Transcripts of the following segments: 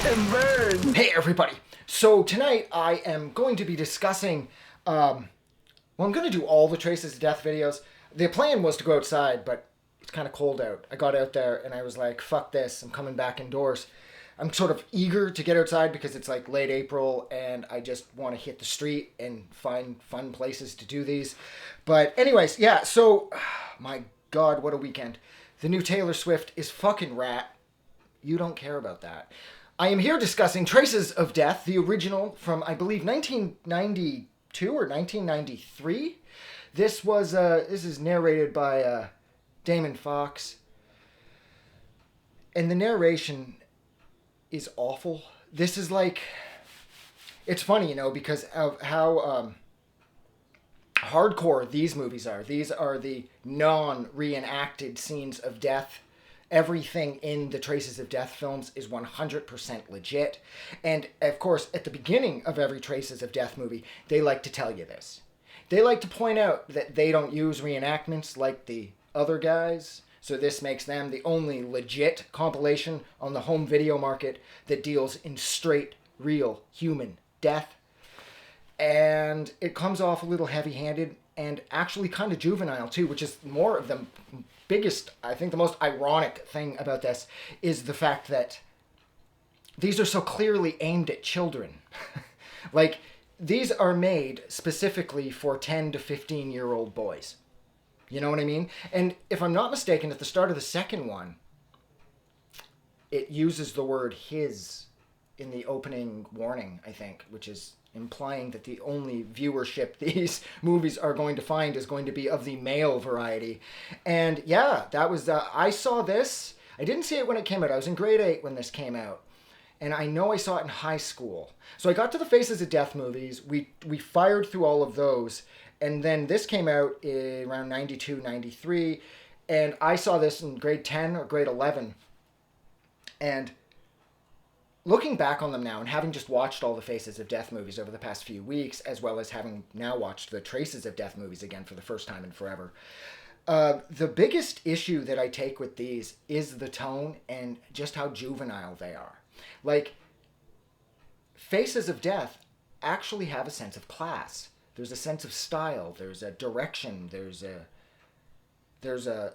and burn. Hey everybody! So tonight I am going to be discussing, I'm going to do all the Traces of Death videos. The plan was to go outside, but it's kind of cold out. I got out there and I was like, fuck this, I'm coming back indoors. I'm sort of eager to get outside because it's like late April and I just want to hit the street and find fun places to do these. But anyways, yeah, so, my God, what a weekend. The new Taylor Swift is fucking rat. You don't care about that. I am here discussing Traces of Death, the original from, I believe, 1992 or 1993. This is narrated by Damon Fox. And the narration is awful. This is like, it's funny, because of how hardcore these movies are. These are the non-reenacted scenes of death. Everything in the Traces of Death films is 100% legit. And, of course, at the beginning of every Traces of Death movie, they like to tell you this. They like to point out that they don't use reenactments like the other guys. So this makes them the only legit compilation on the home video market that deals in straight, real, human death. And it comes off a little heavy-handed and actually kind of juvenile, too, which is more of the biggest, I think the most ironic thing about this is the fact that these are so clearly aimed at children. Like, these are made specifically for 10 to 15-year-old boys. You know what I mean? And if I'm not mistaken, at the start of the second one, it uses the word his in the opening warning, I think, which is implying that the only viewership these movies are going to find is going to be of the male variety. And yeah, that was, I saw this. I didn't see it when it came out. I was in grade 8 when this came out. And I know I saw it in high school. So I got to the Faces of Death movies. We fired through all of those. And then this came out around 92, 93. And I saw this in grade 10 or grade 11. And looking back on them now and having just watched all the Faces of Death movies over the past few weeks, as well as having now watched the Traces of Death movies again for the first time in forever, the biggest issue that I take with these is the tone and just how juvenile they are. Like, Faces of Death actually have a sense of class. There's a sense of style. There's a direction. There's a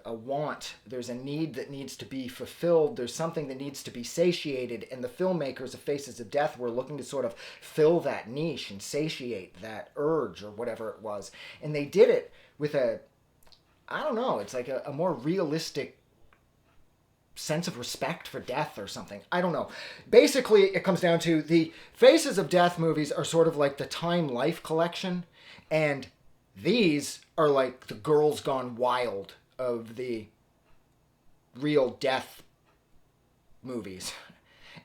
want, there's a need that needs to be fulfilled, there's something that needs to be satiated, and the filmmakers of Faces of Death were looking to sort of fill that niche and satiate that urge or whatever it was. And they did it with it's like a more realistic sense of respect for death or something. I don't know. Basically, it comes down to the Faces of Death movies are sort of like the Time Life collection, and these are like the Girls Gone Wild of the real death movies.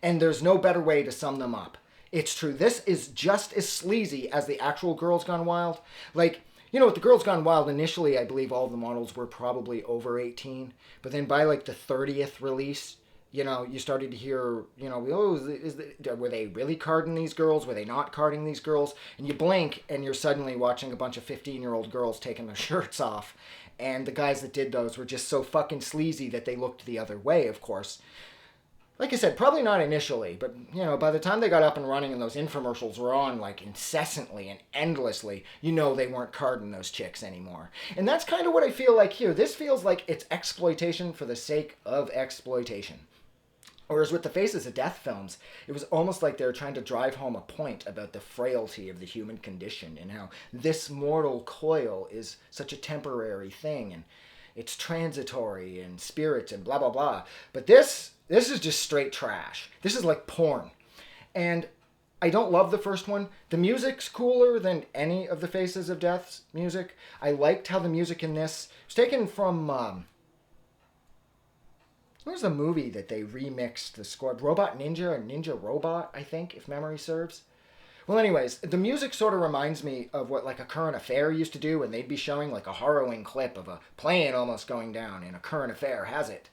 And there's no better way to sum them up. It's true. This is just as sleazy as the actual Girls Gone Wild. Like, with the Girls Gone Wild, initially, I believe all the models were probably over 18. But then by like the 30th release, you started to hear, were they really carding these girls? Were they not carding these girls? And you blink, and you're suddenly watching a bunch of 15-year-old girls taking their shirts off. And the guys that did those were just so fucking sleazy that they looked the other way, of course. Like I said, probably not initially, but, by the time they got up and running and those infomercials were on, like, incessantly and endlessly, they weren't carding those chicks anymore. And that's kind of what I feel like here. This feels like it's exploitation for the sake of exploitation. Whereas with the Faces of Death films, it was almost like they were trying to drive home a point about the frailty of the human condition and how this mortal coil is such a temporary thing and it's transitory and spirits and blah, blah, blah. But this is just straight trash. This is like porn. And I don't love the first one. The music's cooler than any of the Faces of Death's music. I liked how the music in this was taken from... what was the movie that they remixed the score? Robot Ninja or Ninja Robot, I think, if memory serves. Well, anyways, the music sort of reminds me of what like a Current Affair used to do, and they'd be showing like a harrowing clip of a plane almost going down, and a Current Affair has it.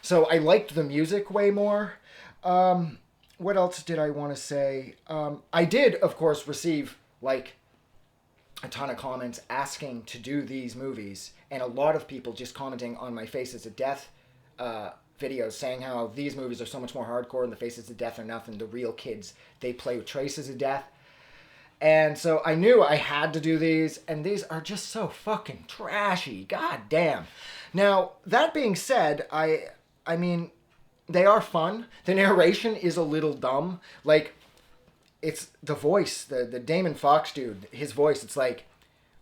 So I liked the music way more. What else did I want to say? I did, of course, receive like a ton of comments asking to do these movies, and a lot of people just commenting on my Faces of Death videos saying how these movies are so much more hardcore and the Faces of Death are nothing. The real kids, they play with traces of death. And so I knew I had to do these, and these are just so fucking trashy. God damn. Now, that being said, I mean, they are fun. The narration is a little dumb. Like, it's the voice, the Damon Fox dude, his voice, it's like,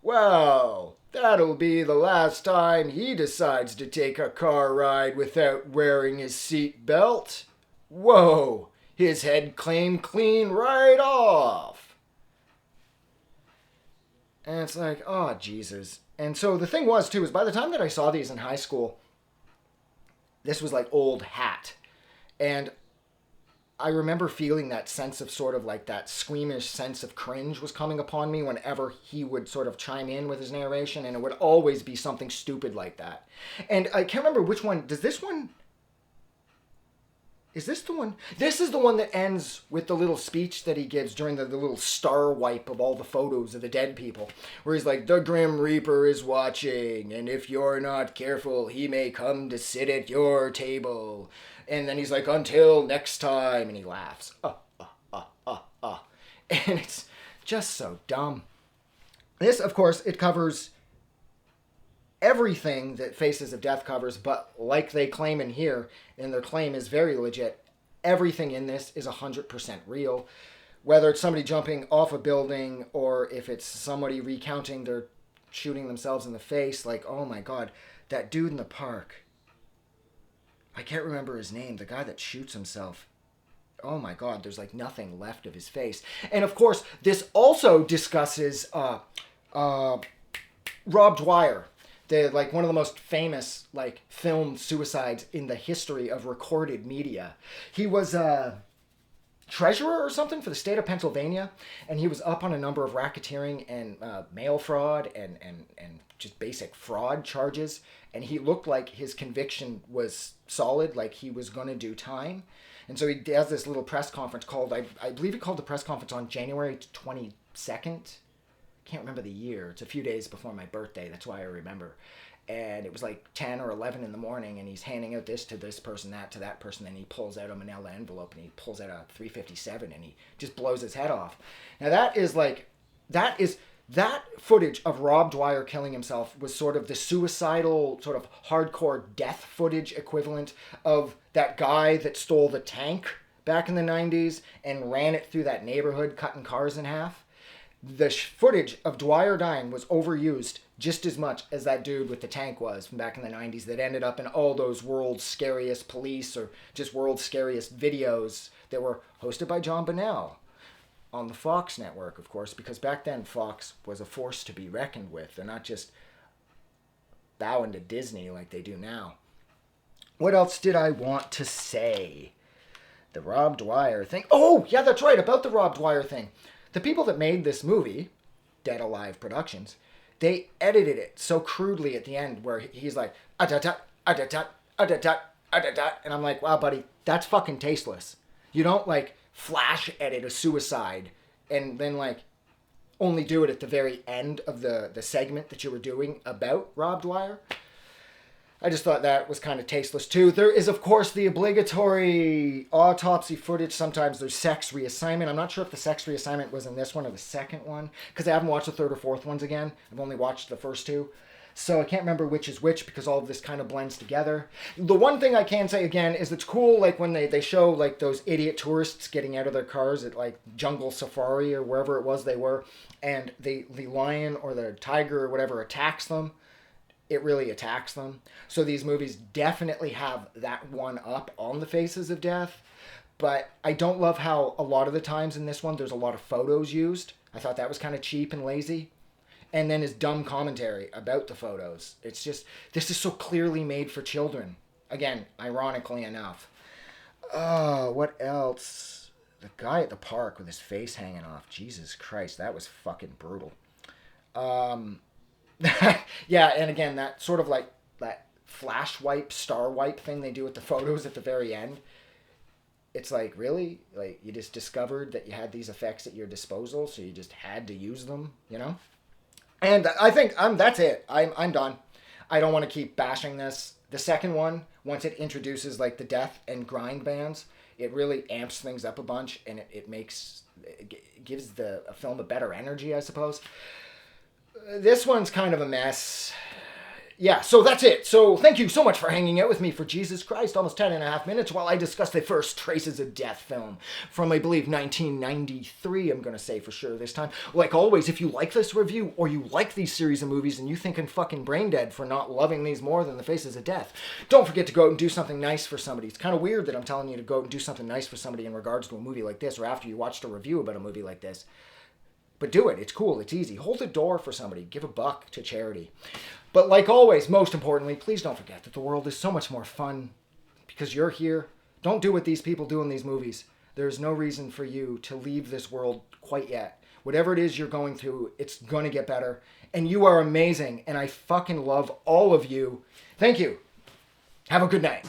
well, that'll be the last time he decides to take a car ride without wearing his seat belt. Whoa, his head came clean right off. And it's like, oh, Jesus. And so the thing was, too, is by the time that I saw these in high school, this was like old hat. And I remember feeling that sense of sort of like that squeamish sense of cringe was coming upon me whenever he would sort of chime in with his narration. And it would always be something stupid like that. And I can't remember which one. Does this one... Is this the one? This is the one that ends with the little speech that he gives during the little star wipe of all the photos of the dead people. Where he's like, the Grim Reaper is watching, and if you're not careful, he may come to sit at your table. And then he's like, until next time. And he laughs. And it's just so dumb. This, of course, it covers everything that Faces of Death covers, but like they claim in here, and their claim is very legit, everything in this is 100% real. Whether it's somebody jumping off a building, or if it's somebody recounting they're shooting themselves in the face, like, oh my god, that dude in the park, I can't remember his name, the guy that shoots himself, oh my god, there's like nothing left of his face. And of course, this also discusses Rob Dwire, like one of the most famous like filmed suicides in the history of recorded media. He was a treasurer or something for the state of Pennsylvania, and he was up on a number of racketeering and mail fraud and just basic fraud charges, and he looked like his conviction was solid, like he was going to do time. And so he has this little press conference called, I believe he called the press conference on January 22nd. Can't remember the year. It's a few days before my birthday. That's why I remember. And it was like 10 or 11 in the morning, and he's handing out this to this person, that to that person, and he pulls out a manila envelope, and he pulls out a 357, and he just blows his head off. Now that footage of Rob Dwire killing himself was sort of the suicidal, sort of hardcore death footage equivalent of that guy that stole the tank back in the 90s and ran it through that neighborhood, cutting cars in half. The footage of Dwire dying was overused just as much as that dude with the tank was from back in the 90s that ended up in all those World's Scariest Police or just World's Scariest videos that were hosted by John Bonnell on the Fox network, of course, because back then Fox was a force to be reckoned with. They're not just bowing to Disney like they do now. What else did I want to say? The Rob Dwire thing. Oh, yeah, that's right, about the Rob Dwire thing. The people that made this movie, Dead Alive Productions, they edited it so crudely at the end where he's like, ah-da-da, ah-da-da, ah-da-da, ah-da-da. And I'm like, wow, buddy, that's fucking tasteless. You don't, like, flash edit a suicide and then, like, only do it at the very end of the segment that you were doing about Rob Dwire. I just thought that was kind of tasteless too. There is, of course, the obligatory autopsy footage. Sometimes there's sex reassignment. I'm not sure if the sex reassignment was in this one or the second one, because I haven't watched the third or fourth ones again. I've only watched the first two. So I can't remember which is which because all of this kind of blends together. The one thing I can say again is it's cool, like when they show like those idiot tourists getting out of their cars at like Jungle Safari or wherever it was they were, and the lion or the tiger or whatever attacks them. It really attacks them. So these movies definitely have that one up on the Faces of Death. But I don't love how a lot of the times in this one there's a lot of photos used. I thought that was kind of cheap and lazy. And then his dumb commentary about the photos. It's just, this is so clearly made for children. Again, ironically enough. Oh, what else? The guy at the park with his face hanging off. Jesus Christ, that was fucking brutal. Yeah, and again, that sort of like that flash wipe, star wipe thing they do with the photos at the very end. It's like, really? Like, you just discovered that you had these effects at your disposal, so you just had to use them, you know? And I think that's it. I'm done. I don't want to keep bashing this. The second one, once it introduces like the death and grind bands, it really amps things up a bunch, and it gives the film a better energy, I suppose. This one's kind of a mess. Yeah, so that's it. So thank you so much for hanging out with me for Jesus Christ, almost 10.5 minutes while I discuss the first Traces of Death film from, I believe, 1993, I'm going to say for sure this time. Like always, if you like this review or you like these series of movies and you think I'm fucking brain dead for not loving these more than The Faces of Death, don't forget to go out and do something nice for somebody. It's kind of weird that I'm telling you to go out and do something nice for somebody in regards to a movie like this or after you watched a review about a movie like this. But do it. It's cool. It's easy. Hold the door for somebody. Give $1 to charity. But like always, most importantly, please don't forget that the world is so much more fun because you're here. Don't do what these people do in these movies. There's no reason for you to leave this world quite yet. Whatever it is you're going through, it's going to get better. And you are amazing. And I fucking love all of you. Thank you. Have a good night.